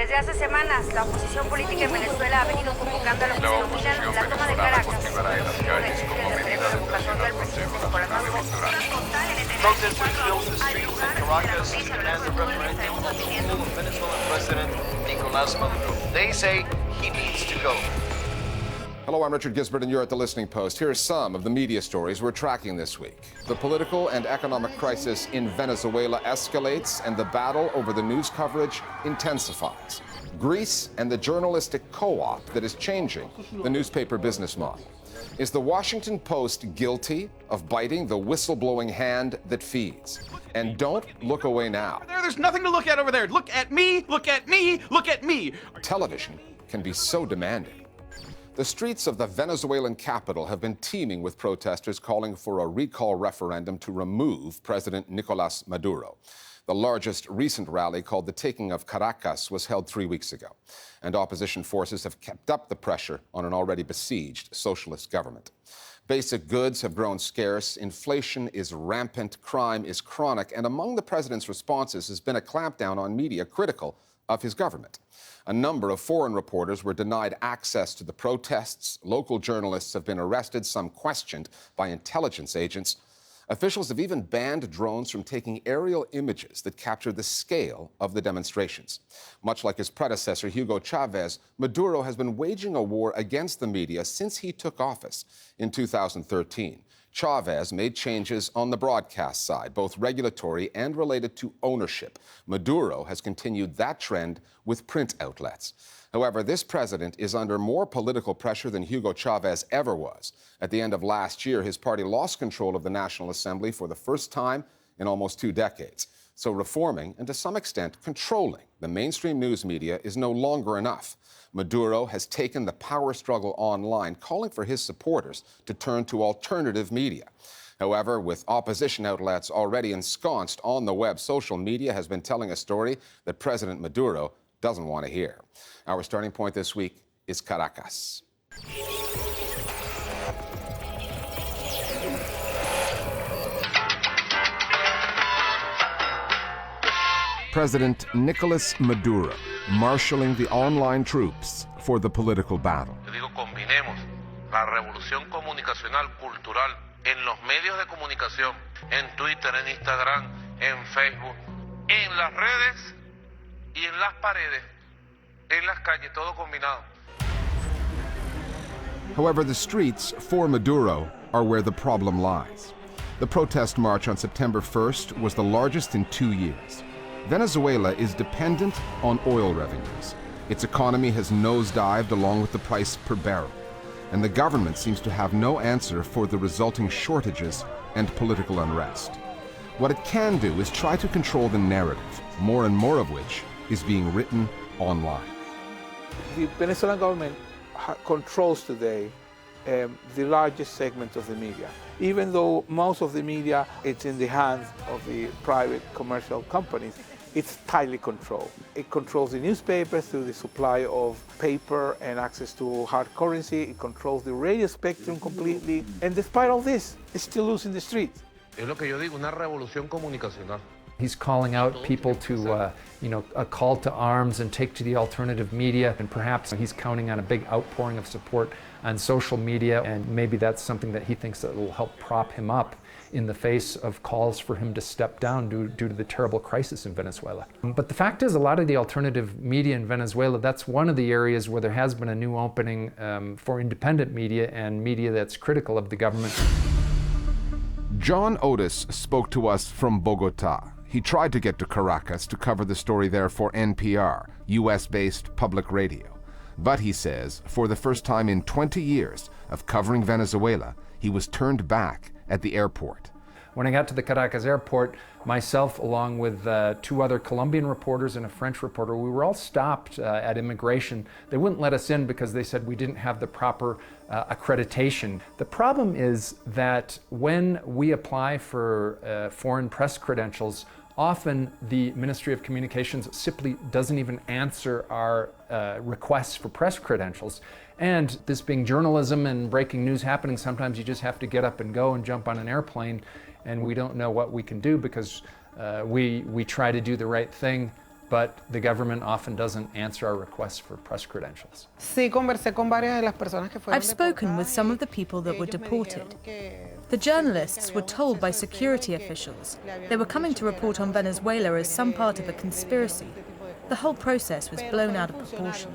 Desde hace semanas, la oposición política en Venezuela ha venido convocando a lo que se denominan la toma de Caracas, Protesters filled the streets in Caracas to demand the referendum overhaul of Venezuelan President Nicolas Maduro. They say he needs to go. Hello, I'm Richard Gisbert, and you're at The Listening Post. Here are some of the media stories we're tracking this week. The political and economic crisis in Venezuela escalates, and the battle over the news coverage intensifies. Greece and the journalistic co-op that is changing the newspaper business model. Is the Washington Post guilty of biting the whistleblowing hand that feeds? And don't look away now. There's nothing to look at over there. Look at me, look at me, look at me. Television can be so demanding. The streets of the Venezuelan capital have been teeming with protesters calling for a recall referendum to remove President Nicolas Maduro. The largest recent rally, called the Taking of Caracas, was held 3 weeks ago, and opposition forces have kept up the pressure on an already besieged socialist government. Basic goods have grown scarce, inflation is rampant, crime is chronic, and among the president's responses has been a clampdown on media critical of his government. A number of foreign reporters were denied access to the protests. Local journalists have been arrested, some questioned by intelligence agents. Officials have even banned drones from taking aerial images that capture the scale of the demonstrations. Much like his predecessor, Hugo Chavez, Maduro has been waging a war against the media since he took office in 2013. Chavez made changes on the broadcast side, both regulatory and related to ownership. Maduro has continued that trend with print outlets. However, this president is under more political pressure than Hugo Chavez ever was. At the end of last year, his party lost control of the National Assembly for the first time in almost 2 decades. So reforming, and to some extent controlling, the mainstream news media is no longer enough. Maduro has taken the power struggle online, calling for his supporters to turn to alternative media. However, with opposition outlets already ensconced on the web, social media has been telling a story that President Maduro doesn't want to hear. Our starting point this week is Caracas. President Nicolas Maduro marshalling the online troops for the political battle. Yo digo, combinemos la revolución comunicacional cultural en los medios de comunicación, en Twitter, en Instagram, en Facebook, en las redes y en las paredes, en las calles, todo combinado. However, the streets for Maduro are where the problem lies. The protest march on September 1st was the largest in 2 years. Venezuela is dependent on oil revenues. Its economy has nosedived along with the price per barrel, and the government seems to have no answer for the resulting shortages and political unrest. What it can do is try to control the narrative, more and more of which is being written online. The Venezuelan government controls today the largest segment of the media. Even though most of the media it's in the hands of the private commercial companies, it's tightly controlled. It controls the newspapers through the supply of paper and access to hard currency. It controls the radio spectrum completely. And despite all this, it's still losing the streets. Es lo que yo digo, una revolución comunicacional. He's calling out people to, a call to arms and take to the alternative media, and perhaps he's counting on a big outpouring of support on social media, and maybe that's something that he thinks that will help prop him up in the face of calls for him to step down due to the terrible crisis in Venezuela. But the fact is, a lot of the alternative media in Venezuela, that's one of the areas where there has been a new opening for independent media and media that's critical of the government. John Otis spoke to us from Bogota. He tried to get to Caracas to cover the story there for NPR, US-based public radio. But he says, for the first time in 20 years of covering Venezuela, he was turned back at the airport. When I got to the Caracas airport, myself, along with 2 other Colombian reporters and a French reporter, we were all stopped at immigration. They wouldn't let us in because they said we didn't have the proper accreditation. The problem is that when we apply for foreign press credentials, often the Ministry of Communications simply doesn't even answer our requests for press credentials. And this being journalism and breaking news happening, sometimes you just have to get up and go and jump on an airplane, and we don't know what we can do because we try to do the right thing but the government often doesn't answer our requests for press credentials. I've spoken with some of the people that were deported. The journalists were told by security officials they were coming to report on Venezuela as some part of a conspiracy. The whole process was blown out of proportion.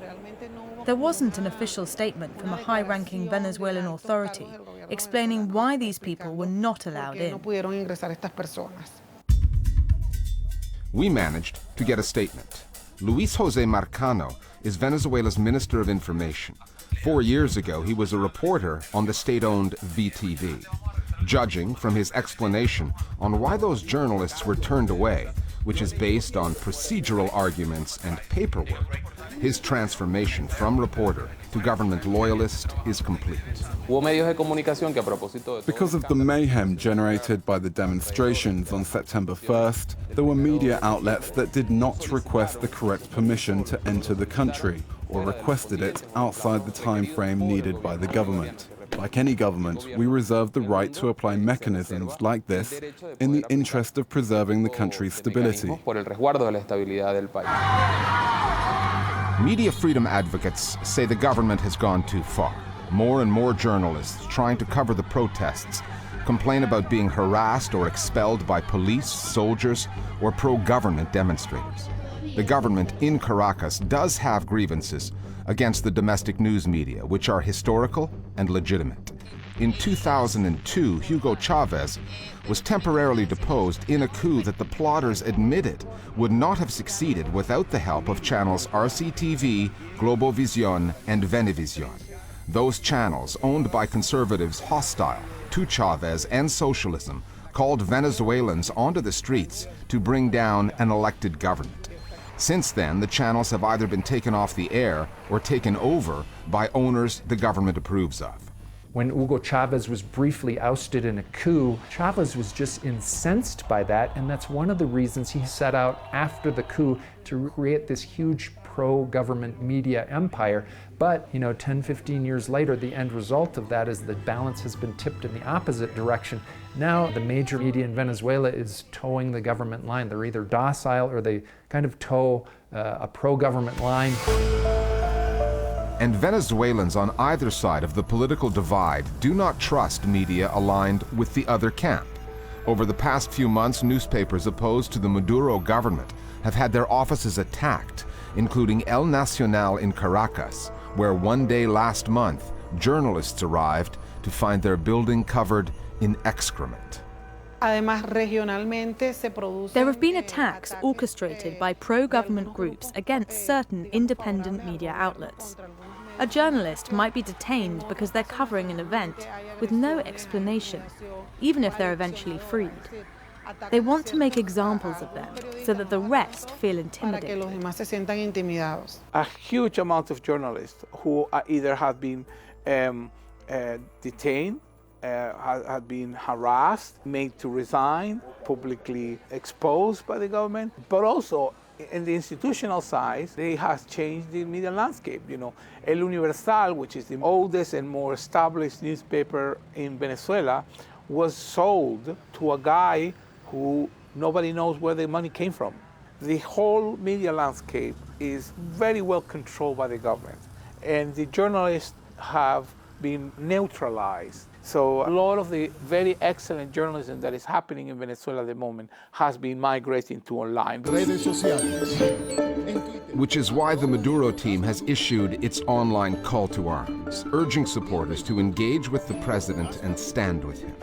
There wasn't an official statement from a high-ranking Venezuelan authority explaining why these people were not allowed in. We managed to get a statement. Luis Jose Marcano is Venezuela's Minister of Information. 4 years ago, he was a reporter on the state-owned VTV. Judging from his explanation on why those journalists were turned away, which is based on procedural arguments and paperwork, his transformation from reporter to government loyalist is complete. Because of the mayhem generated by the demonstrations on September 1st, there were media outlets that did not request the correct permission to enter the country, or requested it outside the time frame needed by the government. Like any government, we reserve the right to apply mechanisms like this in the interest of preserving the country's stability. Media freedom advocates say the government has gone too far. More and more journalists trying to cover the protests complain about being harassed or expelled by police, soldiers, or pro-government demonstrators. The government in Caracas does have grievances against the domestic news media, which are historical and legitimate. In 2002, Hugo Chavez was temporarily deposed in a coup that the plotters admitted would not have succeeded without the help of channels RCTV, Globovisión, and Venevisión. Those channels, owned by conservatives hostile to Chavez and socialism, called Venezuelans onto the streets to bring down an elected government. Since then, the channels have either been taken off the air or taken over by owners the government approves of. When Hugo Chavez was briefly ousted in a coup, Chavez was just incensed by that, and that's one of the reasons he set out after the coup to create this huge pro-government media empire. But, 10, 15 years later, the end result of that is the balance has been tipped in the opposite direction. Now, the major media in Venezuela is towing the government line. They're either docile or they kind of toe a pro-government line. And Venezuelans on either side of the political divide do not trust media aligned with the other camp. Over the past few months, newspapers opposed to the Maduro government have had their offices attacked, including El Nacional in Caracas, where one day last month, journalists arrived to find their building covered in excrement. There have been attacks orchestrated by pro-government groups against certain independent media outlets. A journalist might be detained because they're covering an event with no explanation, even if they're eventually freed. They want to make examples of them so that the rest feel intimidated. A huge amount of journalists who either have been detained, had been harassed, made to resign, publicly exposed by the government, but also in the institutional side, it has changed the media landscape. El Universal, which is the oldest and more established newspaper in Venezuela, was sold to a guy who nobody knows where the money came from. The whole media landscape is very well controlled by the government, and the journalists have been neutralized. So a lot of the very excellent journalism that is happening in Venezuela at the moment has been migrating to online. Which is why the Maduro team has issued its online call to arms, urging supporters to engage with the president and stand with him.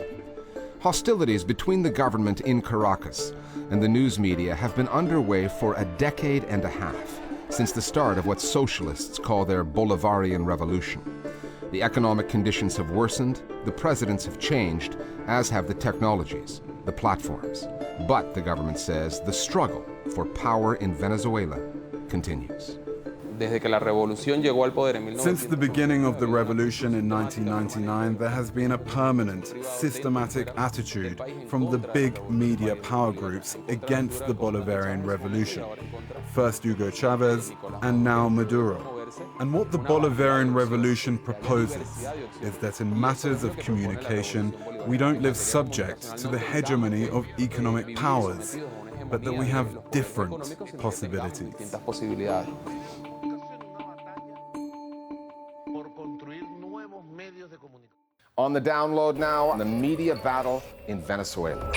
Hostilities between the government in Caracas and the news media have been underway for a decade and a half, since the start of what socialists call their Bolivarian revolution. The economic conditions have worsened, the presidents have changed, as have the technologies, the platforms. But, the government says, the struggle for power in Venezuela continues. Since the beginning of the revolution in 1999, there has been a permanent, systematic attitude from the big media power groups against the Bolivarian revolution. First Hugo Chavez, and now Maduro. And what the Bolivarian revolution proposes is that in matters of communication, we don't live subject to the hegemony of economic powers, but that we have different possibilities. On the download now, the media battle in Venezuela.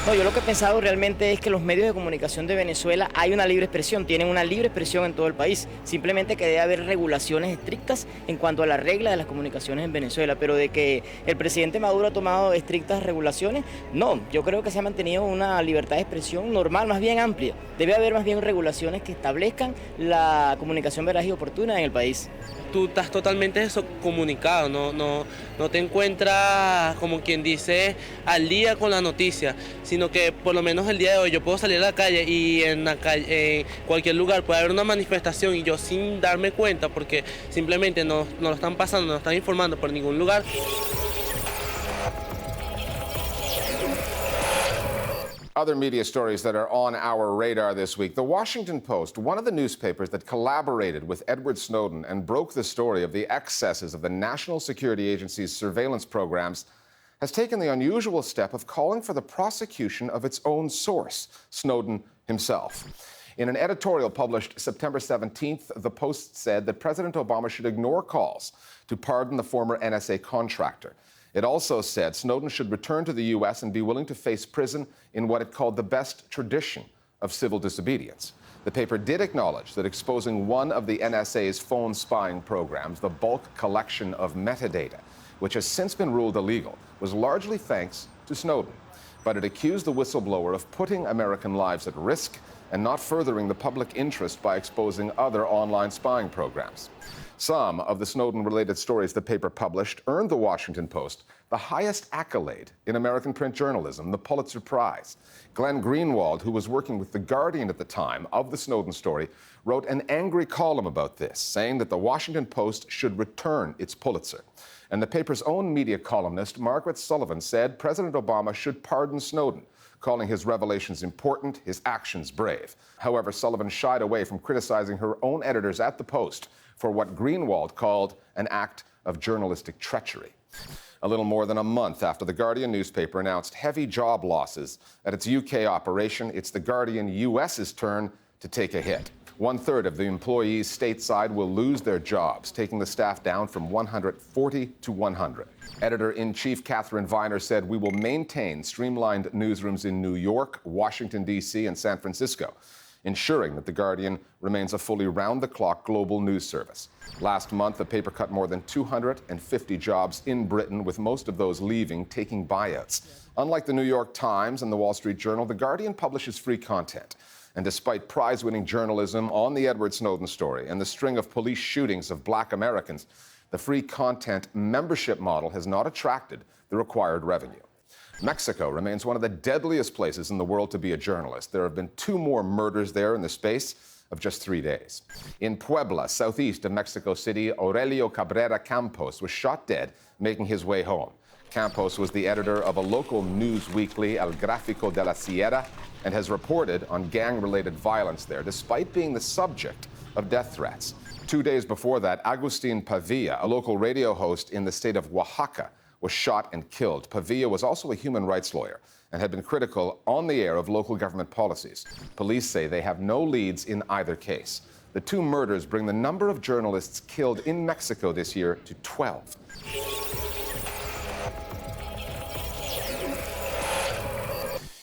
No, yo lo que he pensado realmente es que los medios de comunicación de Venezuela hay una libre expresión, tienen una libre expresión en todo el país. Simplemente que debe haber regulaciones estrictas en cuanto a la regla de las comunicaciones en Venezuela, pero de que el presidente Maduro ha tomado estrictas regulaciones, no. Yo creo que se ha mantenido una libertad de expresión normal, más bien amplia. Debe haber más bien regulaciones que establezcan la comunicación veraz y oportuna en el país. Tú estás totalmente comunicado, no te encuentras, como quien dice, al día con la noticia, sino que por lo menos el día de hoy yo puedo salir a la calle y en cualquier lugar puede haber una manifestación y yo sin darme cuenta, porque simplemente no lo están pasando, no lo están informando por ningún lugar. Other media stories that are on our radar this week. The Washington Post, one of the newspapers that collaborated with Edward Snowden and broke the story of the excesses of the National Security Agency's surveillance programs, has taken the unusual step of calling for the prosecution of its own source, Snowden himself. In an editorial published September 17th, the Post said that President Obama should ignore calls to pardon the former NSA contractor. It also said Snowden should return to the U.S. and be willing to face prison in what it called the best tradition of civil disobedience. The paper did acknowledge that exposing one of the NSA's phone spying programs, the bulk collection of metadata, which has since been ruled illegal, was largely thanks to Snowden. But it accused the whistleblower of putting American lives at risk and not furthering the public interest by exposing other online spying programs. Some of the Snowden-related stories the paper published earned the Washington Post the highest accolade in American print journalism, the Pulitzer Prize. Glenn Greenwald, who was working with The Guardian at the time of the Snowden story, wrote an angry column about this, saying that the Washington Post should return its Pulitzer. And the paper's own media columnist, Margaret Sullivan, said President Obama should pardon Snowden, calling his revelations important, his actions brave. However, Sullivan shied away from criticizing her own editors at the Post for what Greenwald called an act of journalistic treachery. A little more than a month after the Guardian newspaper announced heavy job losses at its UK operation, it's the Guardian US's turn to take a hit. 1/3 of the employees stateside will lose their jobs, taking the staff down from 140 to 100. Editor-in-chief Catherine Viner said, "We will maintain streamlined newsrooms in New York, Washington, D.C., and San Francisco, ensuring that The Guardian remains a fully round-the-clock global news service." Last month, the paper cut more than 250 jobs in Britain, with most of those leaving taking buyouts. Unlike the New York Times and the Wall Street Journal, The Guardian publishes free content. And despite prize-winning journalism on the Edward Snowden story and the string of police shootings of Black Americans, the free content membership model has not attracted the required revenue. Mexico remains one of the deadliest places in the world to be a journalist. There have been 2 more murders there in the space of just 3 days. In Puebla, southeast of Mexico City, Aurelio Cabrera Campos was shot dead making his way home. Campos was the editor of a local news weekly, El Gráfico de la Sierra, and has reported on gang-related violence there, despite being the subject of death threats. 2 days before that, Agustin Pavilla, a local radio host in the state of Oaxaca, was shot and killed. Pavilla was also a human rights lawyer and had been critical on the air of local government policies. Police say they have no leads in either case. The 2 murders bring the number of journalists killed in Mexico this year to 12.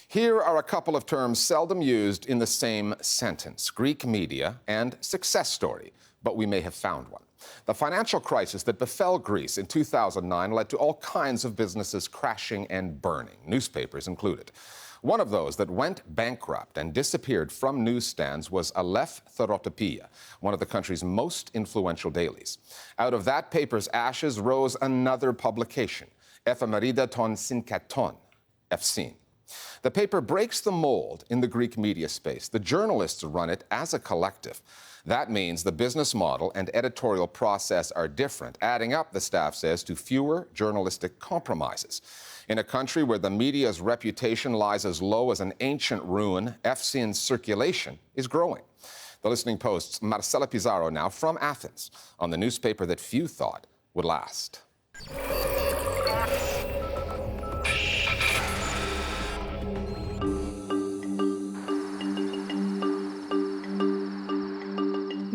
Here are a couple of terms seldom used in the same sentence: Greek media and success story, but we may have found one. The financial crisis that befell Greece in 2009 led to all kinds of businesses crashing and burning, newspapers included. One of those that went bankrupt and disappeared from newsstands was Aleph Therotopiya, one of the country's most influential dailies. Out of that paper's ashes rose another publication, Efemerida ton Synkaton, Efsin. The paper breaks the mold in the Greek media space. The journalists run it as a collective. That means the business model and editorial process are different, adding up, the staff says, to fewer journalistic compromises. In a country where the media's reputation lies as low as an ancient ruin, Efsin's circulation is growing. The Listening Post's Marcela Pizarro now from Athens on the newspaper that few thought would last.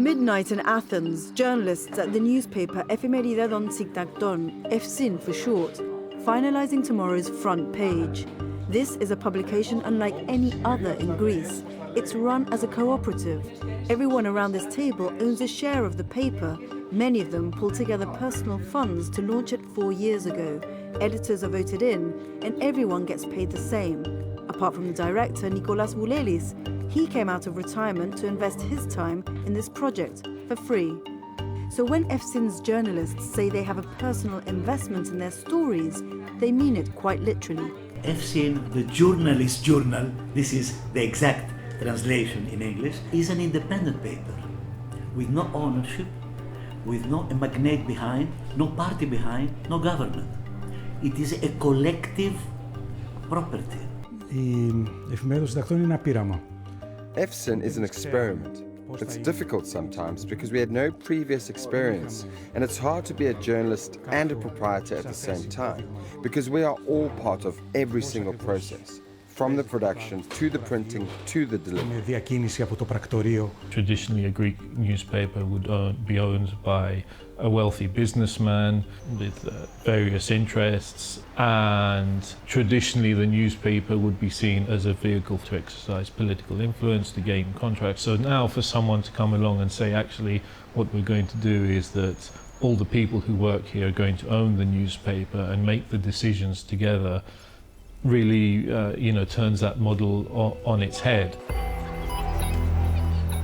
Midnight in Athens, journalists at the newspaper Efemeridadon Tsiktakton, EFSIN for short, finalizing tomorrow's front page. This is a publication unlike any other in Greece. It's run as a cooperative. Everyone around this table owns a share of the paper. Many of them pulled together personal funds to launch it 4 years ago. Editors are voted in, and everyone gets paid the same. Apart from the director, Nicolas Maduro, he came out of retirement to invest his time in this project for free. So when EFSIN's journalists say they have a personal investment in their stories, they mean it quite literally. EFSIN, the journalist journal, this is the exact translation in English, is an independent paper with no ownership, with no magnate behind, no party behind, no government. It is a collective property. Η εφημερίδα των συντακτών είναι ένα πείραμα. EFSIN is an experiment. It's difficult sometimes because we had no previous experience, and it's hard to be a journalist and a proprietor at the same time because we are all part of every single process, from the production to the printing to the delivery. Διακίνηση από το πρακτορείο. Traditionally, a Greek newspaper would be owned by a wealthy businessman with various interests, and traditionally the newspaper would be seen as a vehicle to exercise political influence, to gain contracts. So now for someone to come along and say, actually, what we're going to do is that all the people who work here are going to own the newspaper and make the decisions together, really, turns that model on its head.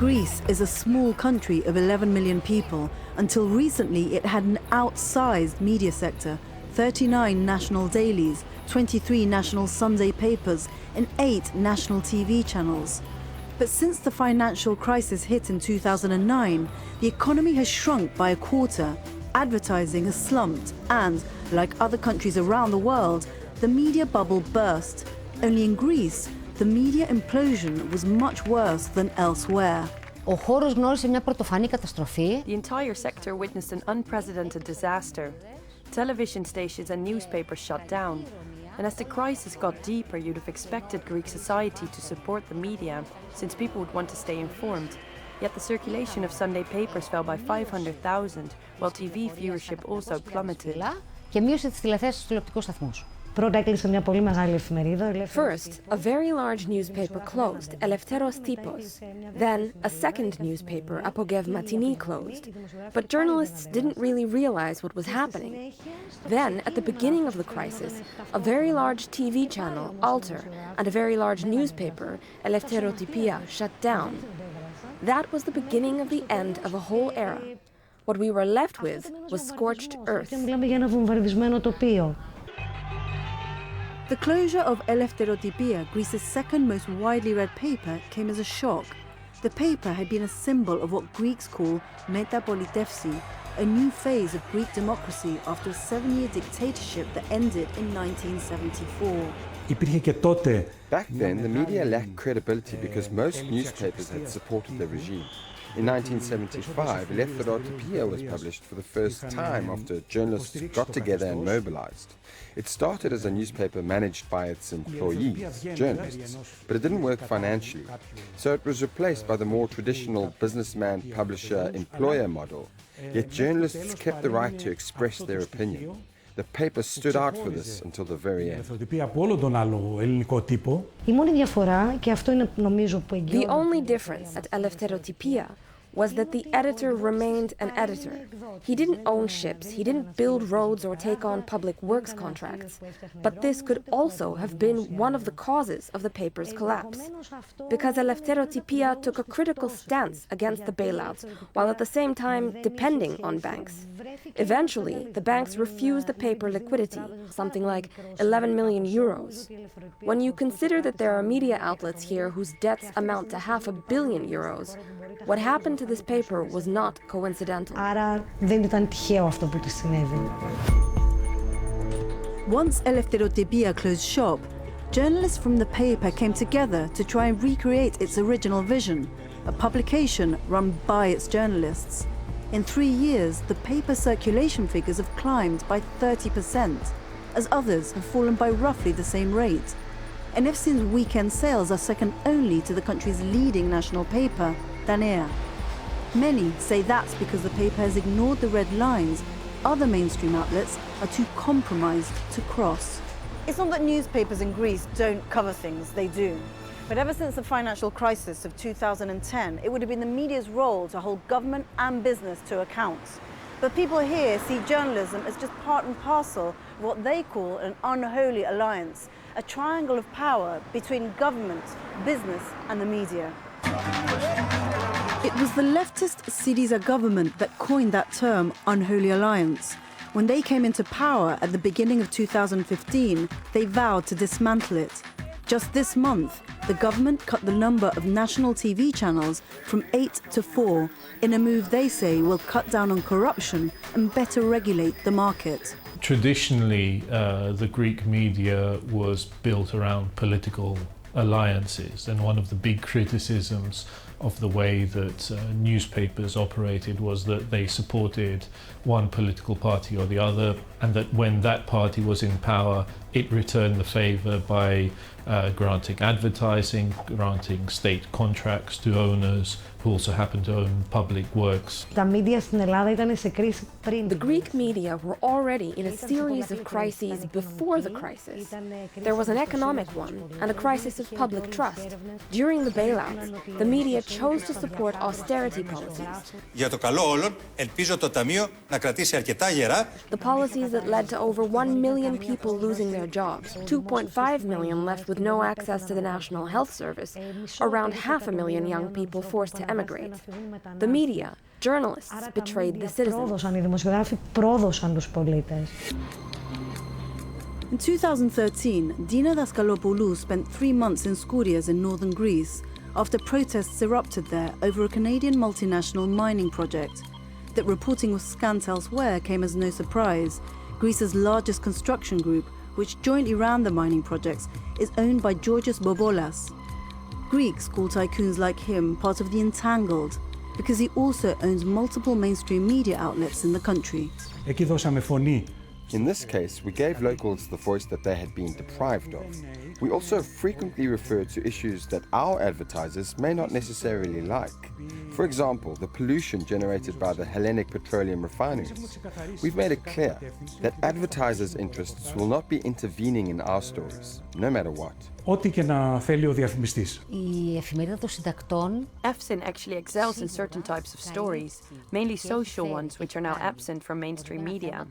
Greece is a small country of 11 million people. Until recently, it had an outsized media sector, 39 national dailies, 23 national Sunday papers, and 8 national TV channels. But since the financial crisis hit in 2009, the economy has shrunk by a quarter, advertising has slumped, and, like other countries around the world, the media bubble burst. Only in Greece, the media implosion was much worse than elsewhere. Ο χώρος γνώρισε μια πρωτοφανή καταστροφή. The entire sector witnessed an unprecedented disaster. Television stations and newspapers shut down. And as the crisis got deeper, you'd have expected Greek society to support the media, since people would want to stay informed. Yet the circulation of Sunday papers fell by 500,000, while TV viewership also plummeted. Και μείωσε τις τηλεθέσεις στους τηλεοπτικούς σταθμούς. First, a very large newspaper closed, Eleftheros Typos. Then, a second newspaper, Apogevmatini, closed. But journalists didn't really realize what was happening. Then, at the beginning of the crisis, a very large TV channel, Alter, and a very large newspaper, Eleftherotypia, shut down. That was the beginning of the end of a whole era. What we were left with was scorched earth. The closure of Eleftherotypia, Greece's second most widely read paper, came as a shock. The paper had been a symbol of what Greeks call metapolitevsi, a new phase of Greek democracy after a 7-year dictatorship that ended in 1974. Back then, the media lacked credibility because most newspapers had supported the regime. In 1975, Eleftherotypia was published for the first time after journalists got together and mobilized. It started as a newspaper managed by its employees, journalists, but it didn't work financially. So it was replaced by the more traditional businessman, publisher, employer model. Yet journalists kept the right to express their opinion. The paper stood out for this until the very end. The only difference at Eleftherotypia was that the editor remained an editor. He didn't own ships, he didn't build roads or take on public works contracts. But this could also have been one of the causes of the paper's collapse. Because Eleftherotypia took a critical stance against the bailouts, while at the same time depending on banks. Eventually, the banks refused the paper liquidity, something like 11 million euros. When you consider that there are media outlets here whose debts amount to €500 million, what happened to this paper was not coincidental. Once Eleftherotypia closed shop, journalists from the paper came together to try and recreate its original vision, a publication run by its journalists. In 3 years, the paper circulation figures have climbed by 30%, as others have fallen by roughly the same rate. And EFSIN's weekend sales are second only to the country's leading national paper, Danea. Many say that's because the paper has ignored the red lines other mainstream outlets are too compromised to cross. It's not that newspapers in Greece don't cover things, they do. But ever since the financial crisis of 2010, it would have been the media's role to hold government and business to account. But people here see journalism as just part and parcel of what they call an unholy alliance, a triangle of power between government, business and the media. It was the leftist Syriza government that coined that term, unholy alliance. When they came into power at the beginning of 2015, they vowed to dismantle it. Just this month, the government cut the number of national TV channels from 8 to 4 in a move they say will cut down on corruption and better regulate the market. Traditionally, the Greek media was built around political alliances, and one of the big criticisms of the way that newspapers operated was that they supported one political party or the other, and that when that party was in power, it returned the favor by granting advertising, granting state contracts to owners who also happen to own public works. The Greek media were already in a series of crises before the crisis. There was an economic one and a crisis of public trust. During the bailouts, the media chose to support austerity policies. The policies that led to over 1 million people losing their jobs, 2.5 million left with no access to the National Health Service, around 500,000 young people forced to emigrate. The media, journalists betrayed the citizens. In 2013, Dina Daskalopoulou spent 3 months in Skourias in northern Greece after protests erupted there over a Canadian multinational mining project. That reporting was scant elsewhere came as no surprise. Greece's largest construction group, which jointly ran the mining projects, is owned by Georgios Bobolas. Greeks call tycoons like him part of the entangled, because he also owns multiple mainstream media outlets in the country. In this case, we gave locals the voice that they had been deprived of. We also frequently refer to issues that our advertisers may not necessarily like. For example, the pollution generated by the Hellenic petroleum refineries. We've made it clear that advertisers' interests will not be intervening in our stories, no matter what. EFSIN actually excels in certain types of stories, mainly social ones which are now absent from mainstream media.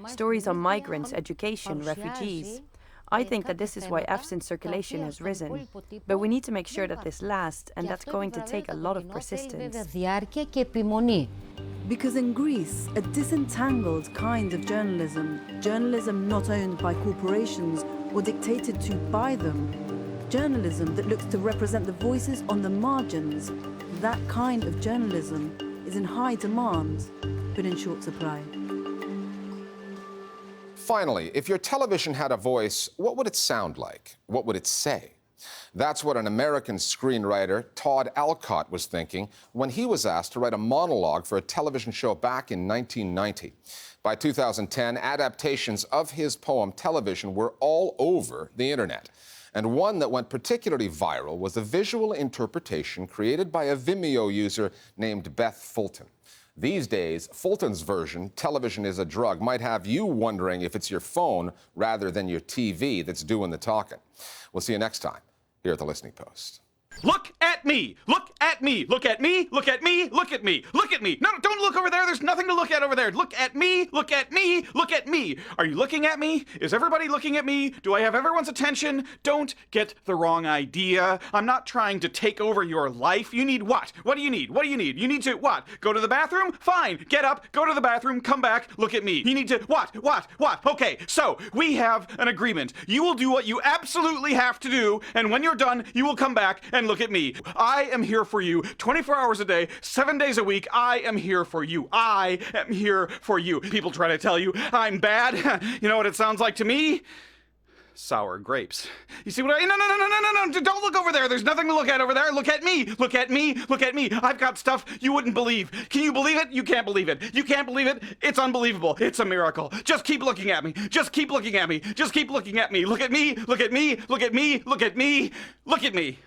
Stories on migrants, education, refugees. I think that this is why EFSIN's circulation has risen. But we need to make sure that this lasts, and that's going to take a lot of persistence. Because in Greece, a disentangled kind of journalism not owned by corporations or dictated to by them, journalism that looks to represent the voices on the margins, that kind of journalism is in high demand, but in short supply. Finally, if your television had a voice, what would it sound like? What would it say? That's what an American screenwriter, Todd Alcott, was thinking when he was asked to write a monologue for a television show back in 1990. By 2010, adaptations of his poem Television were all over the internet. And one that went particularly viral was a visual interpretation created by a Vimeo user named Beth Fulton. These days, Fulton's version, Television is a Drug, might have you wondering if it's your phone rather than your TV that's doing the talking. We'll see you next time here at The Listening Post. Look at me! Look at me! Look at me! Look at me! Look at me! Look at me! No, don't look over there! There's nothing to look at over there! Look at me! Look at me! Look at me! Are you looking at me? Is everybody looking at me? Do I have everyone's attention? Don't get the wrong idea. I'm not trying to take over your life. You need what? What do you need? What do you need? You need to what? Go to the bathroom? Fine. Get up, go to the bathroom, come back, look at me. You need to what? What? Okay, so we have an agreement. You will do what you absolutely have to do, and when you're done, you will come back and look at me. I am here for you 24 hours a day, 7 days a week. I am here for you. I am here for you. People try to tell you I'm bad. You know what it sounds like to me? Sour grapes. You see what I... No, don't look over there. There's nothing to look at over there. Look at me. Look at me. Look at me. I've got stuff you wouldn't believe. Can you believe it? You can't believe it. You can't believe it? It's unbelievable. It's a miracle. Just keep looking at me. Just keep looking at me. Just keep looking at me. Look at me. Look at me. Look at me. Look at me. Look at me.